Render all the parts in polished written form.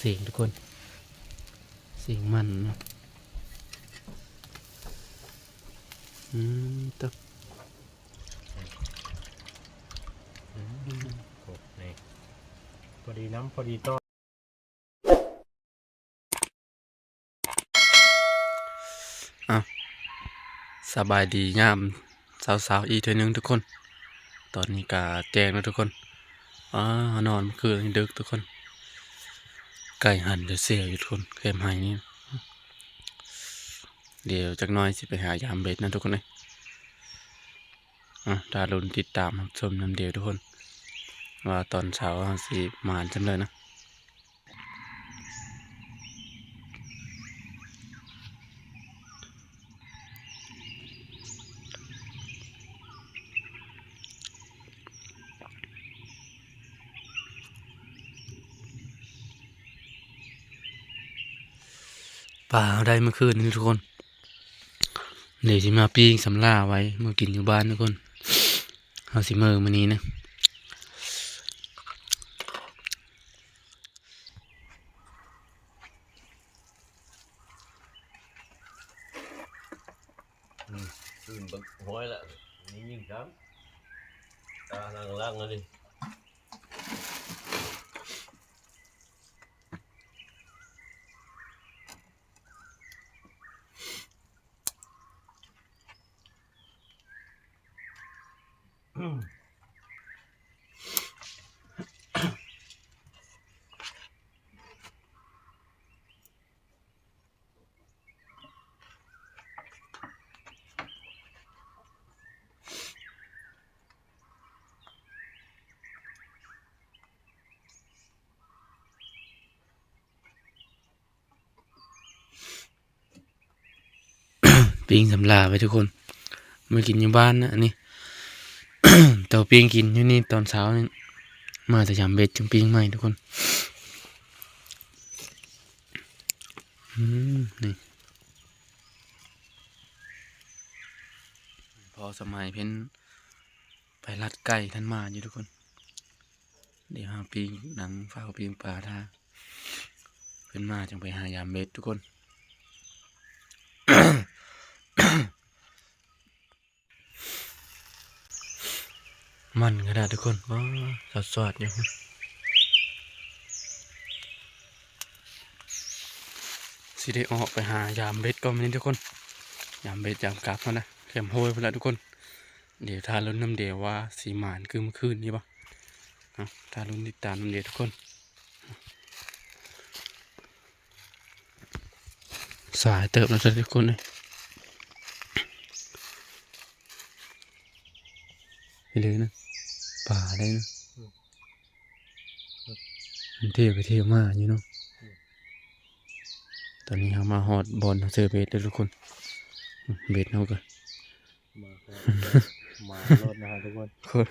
สียงทุกคนเสียงมันเนาะตึกกบนี่พอดีน้ำพอดีต้อสบายดีงามสาวๆอีกเท่านึงทุกคนตอนนี้กาแจ้งแล้วทุกคนนอนคือดึกทุกคนไก่หันเดือดเสียอยู่ทุกคนเข็มหายนี่เดี๋ยวจักน้อยสิไปหายามเบ็ดนะทุกคนเลยตาลุนติดตามชมน้ำเดียวทุกคนว่าตอนเช้าสิมานจำเลยนะปลาได้เมื่อคืนนี้ทุกคนเดี๋ยวสิมาปิ้งสำลาไว้เมื่อกินอยู่บ้านทุกคนเอาสิเมื่อมานี้นะตื่นบักห้อยละนี่ยิ่งช้ำตาล่างเลยดิปิ้งสำลาไว้ทุกคนเมื่อกินอยู่บ้านนะอันนี้ เตาปิ้งกินอยู่นี่ตอนเช้านี่มาแต่ยามเบ็ดจึงปิ้งใหม่ทุกคนนี่พอสมัยเพ้นไปรัดไก่ท่านมาอยู่ทุกคนเดี๋ยวหาปิ้งหนังฝ้าปิ้งปลาท่าเพ้นมาจึงไปหายามเบ็ดทุกคน มันขนาดทุกคนว้าสดๆอยู่สิได้ออกไปหายามเบ็ดก็ไม่ได้ทุกคนยามเบ็ดยามกลับมานะแคมโฮยไปแล้วทุกคนเดี๋ยวทารุนน้ำเดียวว่าสีหมานคือเมื่อคืนนี้ปะทารุนติดตามน้ำเดียวทุกคนสายเติบแล้วทุกคนเลยไปเลยนะป่าได้นะมันเที่ยวไปเที่ยวมาอยู่เนาะตอนนี้เรามาหอดบอลเจอเบสเลยทุกคนเบสเขากันมาโลดนะทุกคน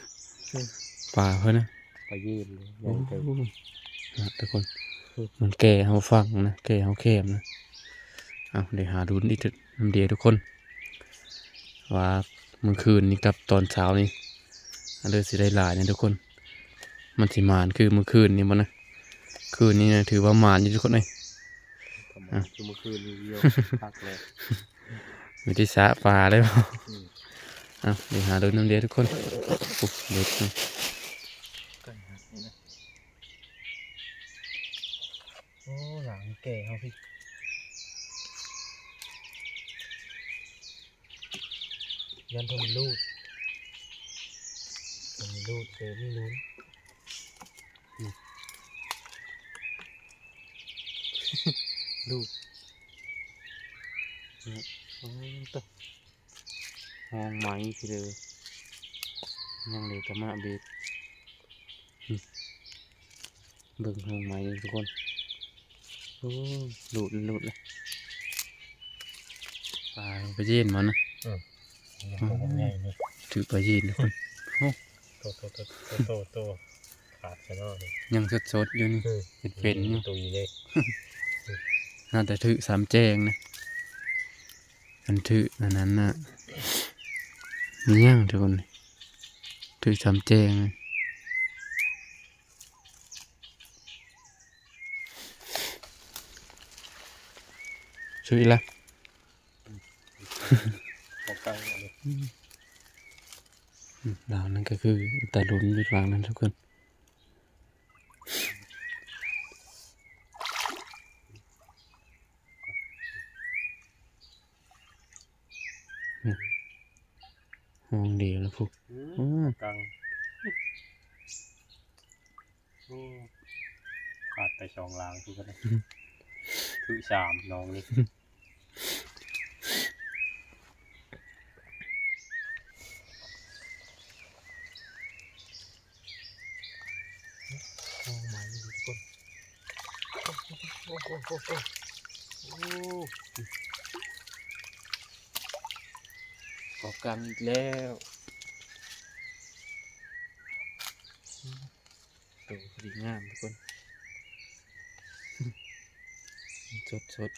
ป่าเพื่อนนะไปยืนเลยทุกคนมันแก่เขาฟังนะแก่เขาเข้มนะเดี๋ยวหาดูนิดน้ำเดียวทุกคนว่าเมื่อคืนนี้กับตอนเช้านี่เลยสิได้หลายนะทุกคนมันสิมานคือเมื่อคืนนี้มันนะคืนนี้นะถือว่ามานอยู่ทุกคนเลยคือเมื่อคืนนี้เยอะพักเลยมีที่สะปลาได้ป่ะเดี๋ยวหาดูน้ำเดียวทุกคนปุ๊บเด็ดนะโอ้หลังแก่เขาพี่ยันทมันรูดมันรูดเจอไม่ลุ้นรูดตัวห้องไม้ทีเดียวยังเลยกระมาเบ็ดเบิ่งห้องไม้ทุกคนโอ้หลุดเลยปลาไปยืนมันนะถือไปยืนทุกคนโตขาดไปแล้วยังสดอยู่นี่เป็นอยู่ตุยเลย น่าจะถือสามแจงนะมันถืออันนั้นน่ะมีย่างทุกคนถือสามแจง ช่วยละ ขอกังอันนี้ ดาวนั่นก็คือตาลุนอยู่ฝั่งนั้นทุกคนห้องเดียวแล้วพวก ขอกังโอ้ขาดไปสองลางทุกคนเลยคือสามน้องนี่ ห้องไม้ทุกคนโอ้ขอกันอีกแล้วตัวพอดีงามทุกคนสด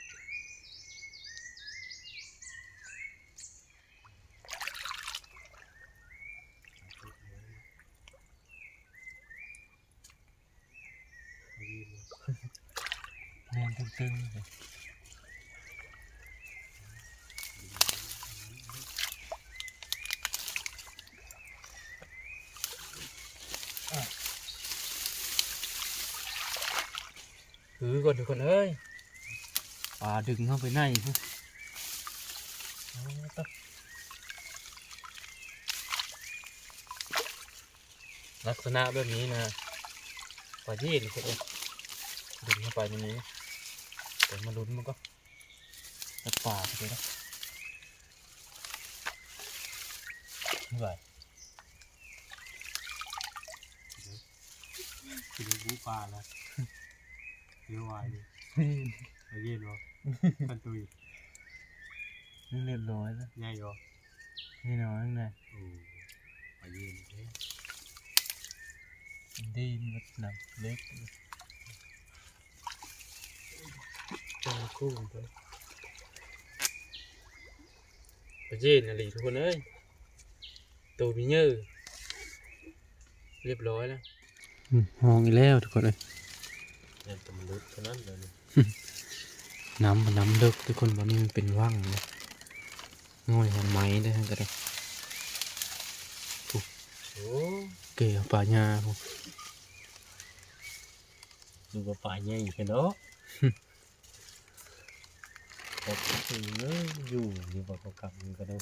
แน่นตึงๆเลยถือก่อนทุกคนเอ้ยปลาดึงเข้าไปในพวกลักษณะแบบนี้นะปลายีนทุกคนเอ้ยดึงเข้าไปในนี้เดี๋ยวมาลุ้นมันก็จะปลาไปเลยนะไม่ไหว คือบูปลาแล้วเลี้ยววายดิไปเย็นวะกันตุย นี่เรียบร้อยแล้ว ง่ายวะ นี่น้อยไง โอ้ไปเย็นเด้ ดีมันหนักเล็กจังคู่ไปปลายีนอะไรทุกคนเอ้ยตัวมีเยอะเรียบร้อยแล้วห้องอีกแล้วทุกคนเลย เนี่ยแต่มันลึกเท่านั้นเลยนี่ น้ำเลิกทุกคนวันนี้มันเป็นว่างเลยง่อยหันไม้ได้ทั้งกระดา โอ้ เกลี่ยปลาหญ้าพวก ดูว่าปลาใหญ่แค่เนาะขอบคุณเลยอยู่อยู่กับเขากลับมันก็ได้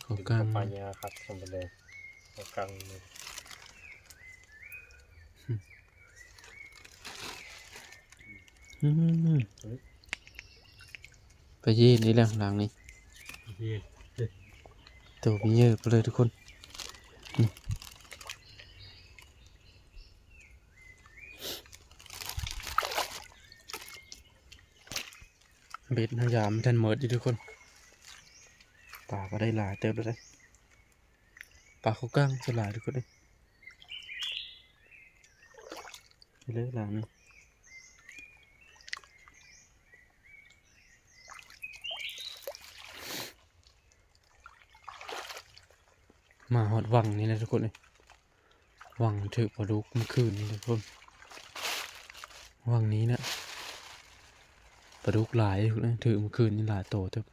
เขากลาง ปลาใหญ่ครับทำไปเลยเขากังเลย ปลายีนนี่แหละหลังนี้ เย็น ตัวมีเยอะไปเลยทุกคนเบ็ดพยายามทันเมิดอยู่ทุกคนปลาก็ได้หลายเติบแล้วได้ปลาเขากล้างจะหลายทุกคนเลยไปเลยหลังนี้มาหอดวังนี่นะทุกคนเลยวังถือปลาดุกเมื่อคืนนี่ทุกคนวังนี้นะปลาดุกหลายทุกคนถือเมื่อคืนนี่หลายโตทุก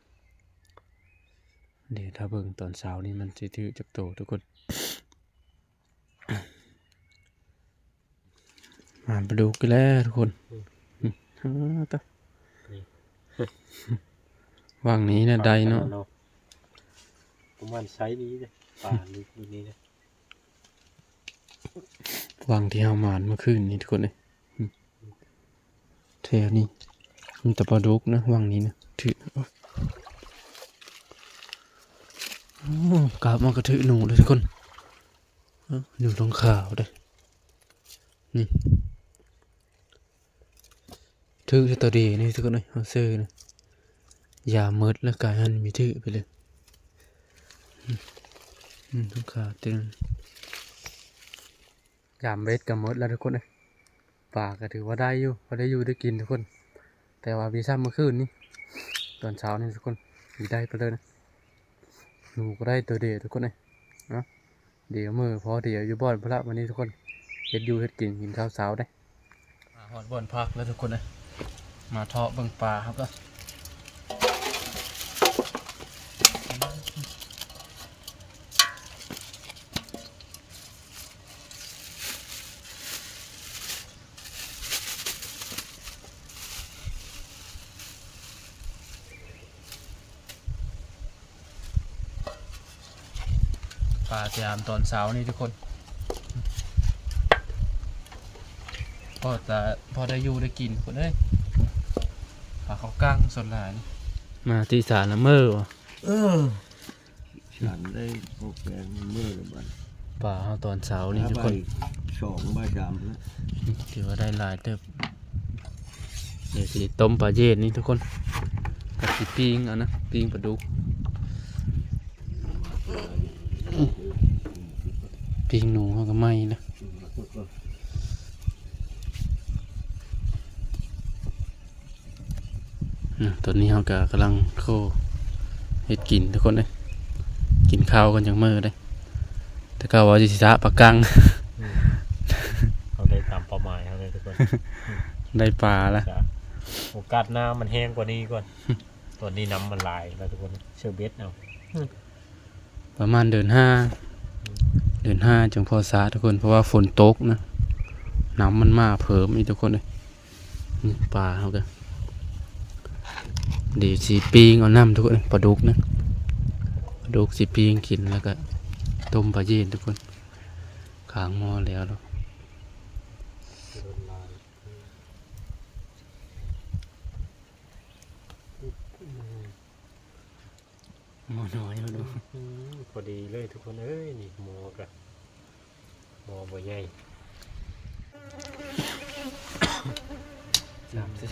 เดี๋ยวถ้าเบิ่งตอนเช้านี่มันจะถือจับโตทุกคนมาปลาดุกกันแล้วทุกคนต่อวังนี้นะได้เนาะ ประมาณไซส์นี้เลยปลาลึกนี้เลย วังที่เฮามาเมื่อคืนนี้ทุกคนเลยแถวนี้มีแต่ปลาดุกนะวังนี้นะถือกราบมากระถือหนูเลยทุกคนอยู่ตรงข่าวเลยนี่ถือตัวเดีนี่ทุกคนเลยเอาซื้อนะอย่าเมิดแล้วกายหันมีถือไปเลยตรงข่าวเต็มยามเบ็ดกับเมิดแล้วทุกคนเลยปลาก็ถือว่าได้อยู่พอได้อยู่ได้กินทุกคนแต่ว่าวีซ่าเมื่อคืนนี้ตอนเช้านี่ทุกคนมีได้ไปเลยนะหนูก็ได้ตัวเดียวทุกคนเลยเนาะเดี๋ยวมือพอเดี๋ยวอยู่บ่อนพระวันนี้ทุกคนเฮ็ดอยู่เฮ็ดกินข้าวเช้าได้หอดบ่อนพักแล้วทุกคนเลย มาเทาะเบิ่งปลาครับก็ปลาสยามตอนเช้านี่ทุกคนพอได้อยู่ได้กินคนเอ้ยปลาเขากั้งสดหลายนี่มาที่ศาลละเมอวะ ฉันได้พวกแกงเมื่อเลยบ้าน ปลาเขาตอนเช้านี่ทุกคน 2 ใบ 3แล้ว ถือว่าได้หลายเติบเดี๋ยวสิต้มปลาเย็นนี่ทุกคนกับสิปิ้งนะปิ้งปลาดุกปิ้งหนูเขาก็ไม่นะตอนนี้เขาก็กำลังโคเฮ็ดกินทุกคนเลยกินข้าวกันอย่างมือเลยแต่ก็ว่าสิสะปลากัง เขาได้ตามเป้าหมายเขาเลยทุกคน ได้ปลาแล้ว จ้ะโอกาสหน้ามันแห้งกว่านี้ก่อนตอนนี้น้ำมันลายแล้วทุกคนเชื่อเบ็ดเอา ประมาณเดือนห้าจึงพอสาทุกคนเพราะว่าฝนตกนะน้ำมันมาเพิ่มอีกทุกคนเลยปลาเขากันเดี๋ยวสีปิ้งเอาน้ำทุกคนปลาดุกนะปลาดุกสีปิ้งกินแล้วก็ต้มปลาเย็นทุกคนค้างหม้อแล้วเนาะหม้อน้อยเอาดู พอดีเลยทุกคนเอ้ยนี่หมอกับหมอบ่ใหญ่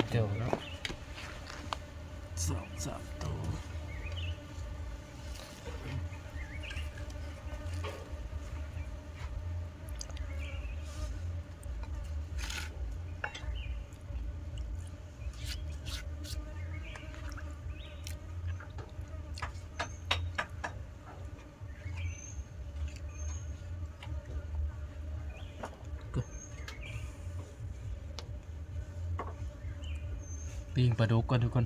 30เดียวเนาะ2-3ตัวปิ้งปลาดุกก่อนทุกคน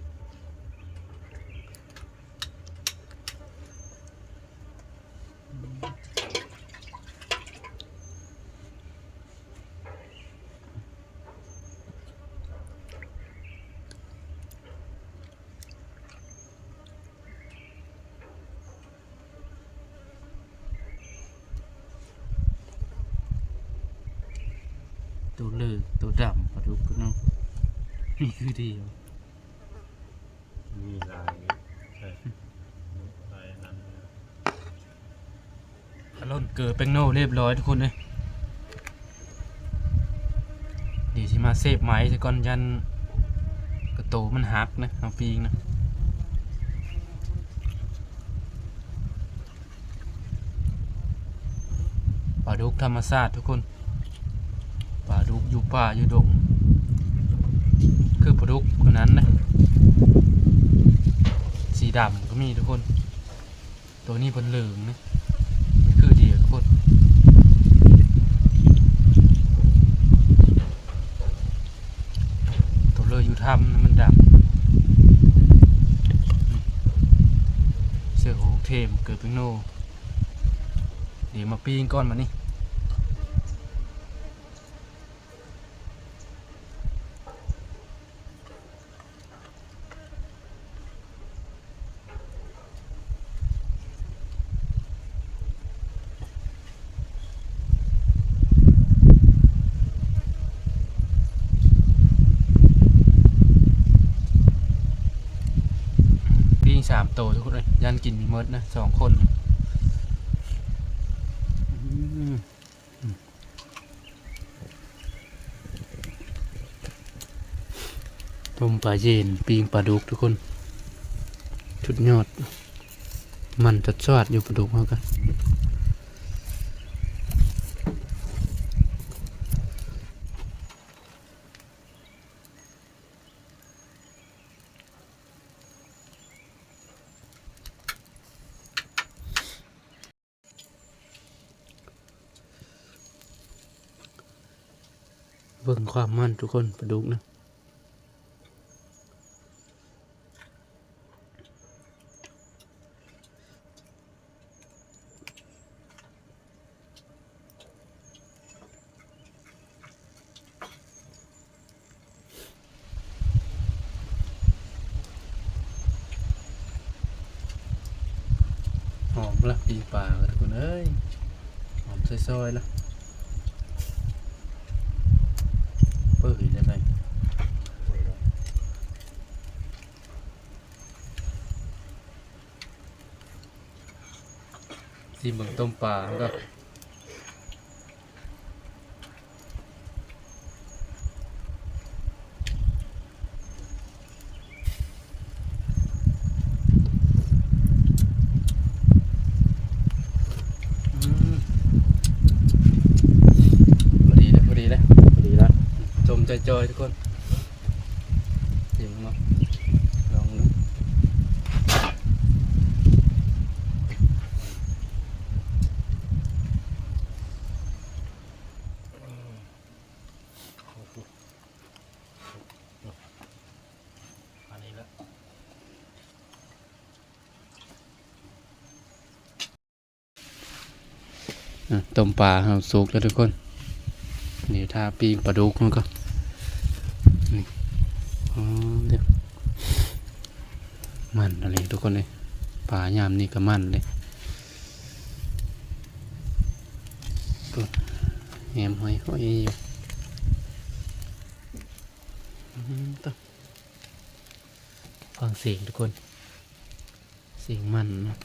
ตัวเลือกตัวดำปลาดุกก็เนาะนี่คือเดียว มีลายใช่ลายนั้น อารมณ์เกิดเป็นโน่เรียบร้อยทุกคนเลยเดี๋ยวสิมาเซฟไม้ซะก่อนยันกระโตมันหักนะเอาปีงนะปลาดุกธรรมชาติทุกคนปลาดุกอยู่ป่าอยู่ดงคือปลาดุกคนนั้นนะสีดำก็มีทุกคนตัวนี้เป็นเหลืองนะมันคือดีทุกคนตัวเลยอยู่ถ้ำมันดำเสือโหเทมเกิดเป็นโนเดี๋ยวมาปีนก้อนมานี่3 ตัวทุกคนเลยยันกินมีมดนะ2 คนต้มปลาเย็นปิ้งปลาดุกทุกคนชุดยอดมันจัดซอดอยู่ปลาดุกเขากันเบิ่งความมันทุกคนปลาดุกนะ ละปีป่าทุกคนเอ้ยหอมซอยๆละเปื่อยแล้วไงซีเมืองต้มปลาแล้วก็พอดีเลยพอดีเลย พอดีแล้ว จมจอยๆทุกคนเดี๋ยวมาลองดูอันนี้ละต้มปลาเราสุกแล้วทุกคนนี่ถ้าปิ้งปลาดุกมันก็นี่อ๋อเดี๋ยวมันอะไรทุกคนเลยปลายามนี่ก็มันเลยก็แหมหอยอยู่ต้องฟังเสียงทุกคนเสียงมันนะ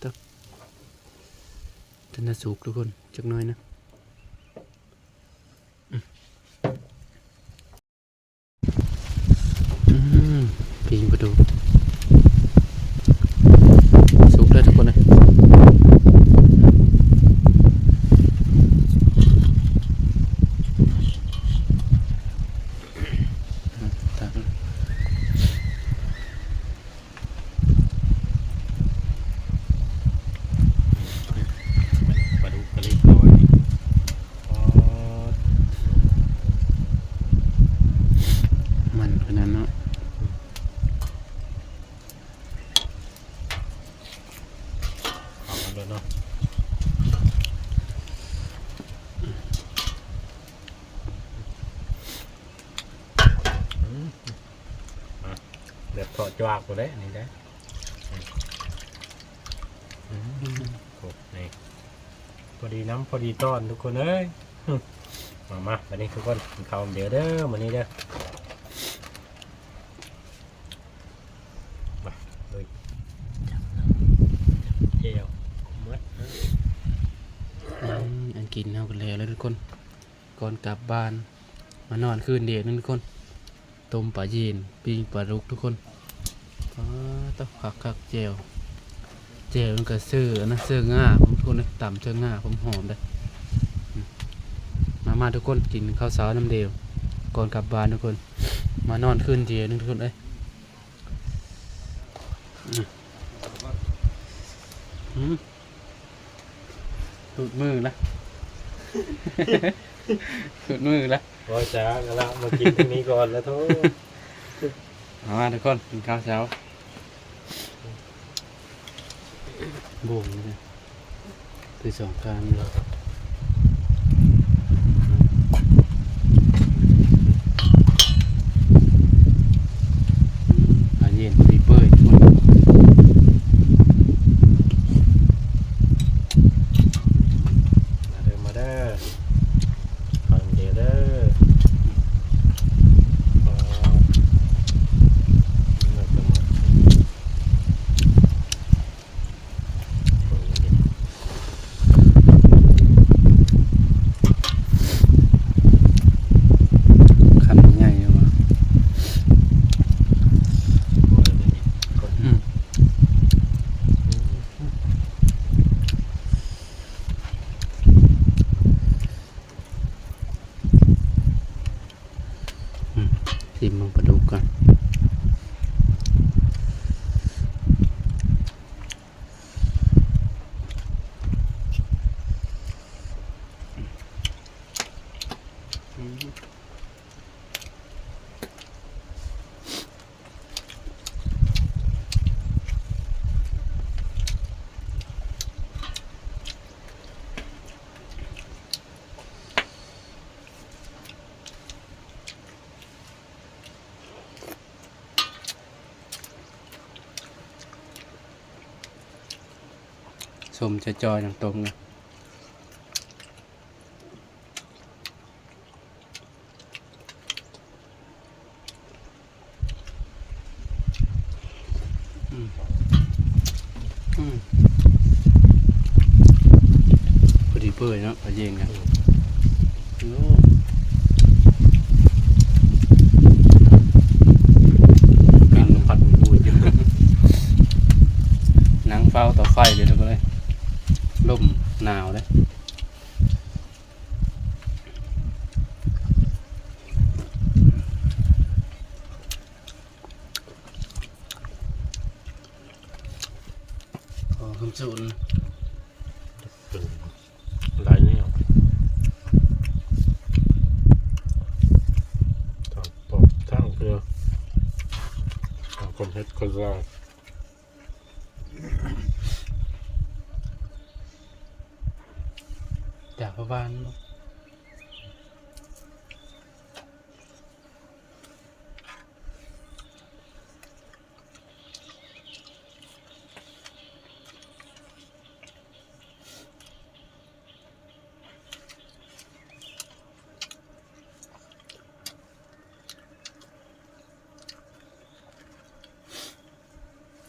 ต้องจะน่าสุกทุกคนจักหน่อยนะปิ้งปลาดุกสุกแล้วทุกคนเลยตัก ปลาดุกกะลิกน้อยอ๋อ มันขนาดนั้นเนาะ เอากันเลยเนาะเดือดทอดจวากหมดเลยนี่ได้โอ้นี่พอดีน้ำพอดีต้อนทุกคนเอ้ยมาวันนี้ทุกคนกินข้าวเดี๋ยวเด้อวันนี้เด้อมาเลยเจียวมัด อันกินเอากันแล้วทุกคนก่อนกลับบ้านมานอนคืนเดียวนึงทุกคนต้มปลายีนปิ้งปลาดุกทุกคนต้องคักๆเจลมันก็ซื้อนะซื้อง่าผมทุกคนเลยต่ำซื้อง่าผมหอมเลยมาทุกคนกินข้าวเช้าน้ำเดียวก่อนกลับบ้านทุกคนมานอนคืนเดียวนึงทุกคนเอ้ยตูดมือละ ตูดมือละ รอจ้ากันละมากินตรงนี้ก่อนแล้วทุก มาทุกคนกินข้าวเช้าบ่งเลยคือสองการเลยอาเย็นปีเปื่อยทุกคนมาเด้อข้าวเดี๋ยวเด้อขันใหญ่เลยวะชิมมันปลาดุกก่อน สมจะจอยอย่างตรงนะพอดีเปื่อยเนาะพอเย็นกันปิ่งผัดบูดอยู่ หนังเฝ้าต่อไฟเลยทุกคนเลยลมหนาวเลยขอคำสูน หลายเนี่ยทางปอกทางเพื่อทางคนเฮ็ดคนลาว จากพระบ้าน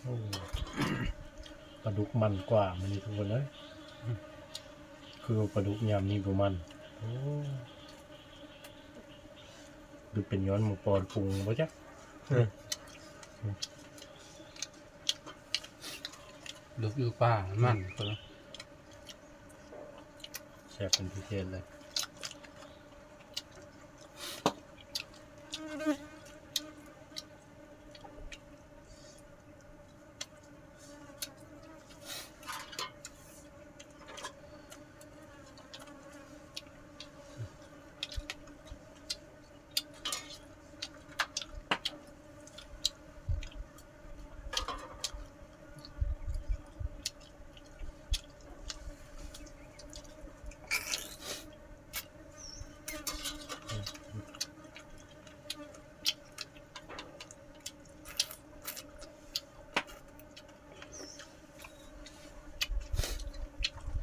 โอ้ปลาดุกมันกว่ามันนี่ทุกคนเลยคือปลาดุกยามนี้ประมันโอ้ดูเป็นย้อนหมูปอนปรุงบ่จ๊ะ ลุกอยู่ป่ามันคนละ แซ่บเป็นพิเศษเลย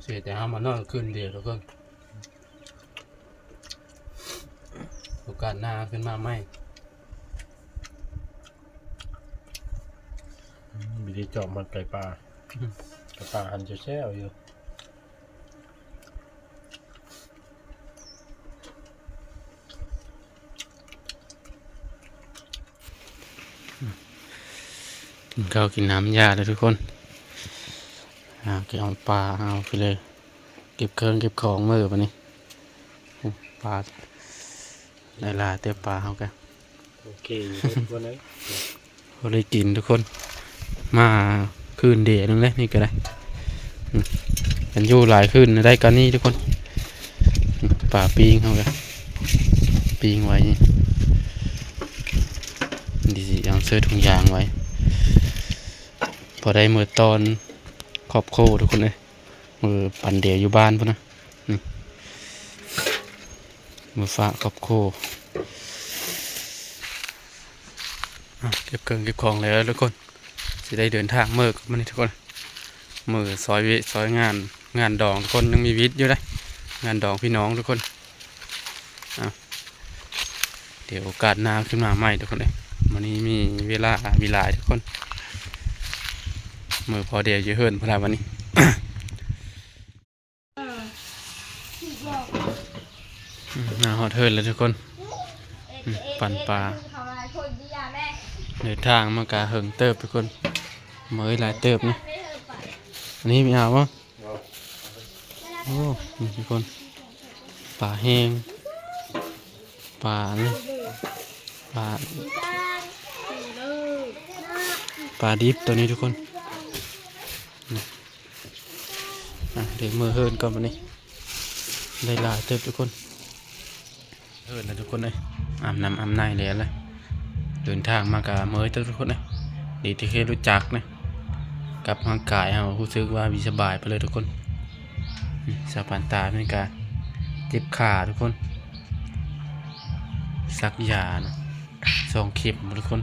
เสียแต่ห้ามมานอนคืนเดียวทุกคนโอกาสหน้าขึ้นมาไหม มีได้จอบมันไก่ปลาไก่ปลาหันจะแช่อยู่ กินข้าวกินน้ำยาเลยทุกคนเก็บเอาปลาเอาไปเลยเก็บเครื่องเก็บของมือปะนี่ปลาในลาเตรียมปลาเอากัน โอเคอยู่ทุกคนเลย พอได้กินทุกคนมาคืนเดียวนึงเลยนี่ก็ได้กันอยู่หลายคืนได้กันนี่ทุกคนป่าปีงเขากันปีงไว้นี่ดีสิเอาเสื้อถุงยางไว้พอได้มือตอนขอบโคทุกคนเลยมือปั่นเดียวอยู่บ้านพุ่นนะนี่มือฟ้าขอบโคเก็บเครื่องเก็บของแล้วทุกคนจะได้เดินทางมือกับมันนี่ทุกคนมือซอยวิซอยงานดองทุกคนยังมีวิทย์อยู่ได้งานดองพี่น้องทุกคนเดี๋ยวโอกาสหน้าขึ้นมาใหม่ทุกคนเลยวันนี้มีเวลาทุกคนมือพอเดียวจะเฮิร์นพลาวันนี้ น่าฮอตเฮิร์นแล้วทุกคนปั่นปลาเดินทางมากะเหิงเติบทุกคนเมยหลายเติบนี่อันนี้มีเอาวะโอ้นี่ทุกคนปลาแห้งปลานี่ปลาดิบตัวนี้ทุกคนเดี๋ยวมือเฮิร์นก่อนวันนี้ได้หลายเติบทุกคนเฮิร์นแล้วทุกคนเลยอาบน้ำอาบในเลยเดินทางมากะเมยทุกคนเลยดีที่เคยรู้จักนะกับร่างกายเรารู้สึกว่ามีสบายไปเลยทุกคนสะพานตาเป็นการเจ็บขาทุกคนซักยานะ2 เข็มทุกคน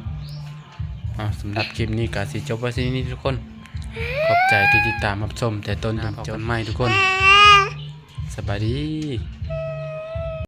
สำหรับคลิปนี้ก็สิจบไว้ที่นี่ทุกคนขอ อบใจที่ติดตามรับชมแต่ต้นจนจบใหม่ทุกคนสบายดี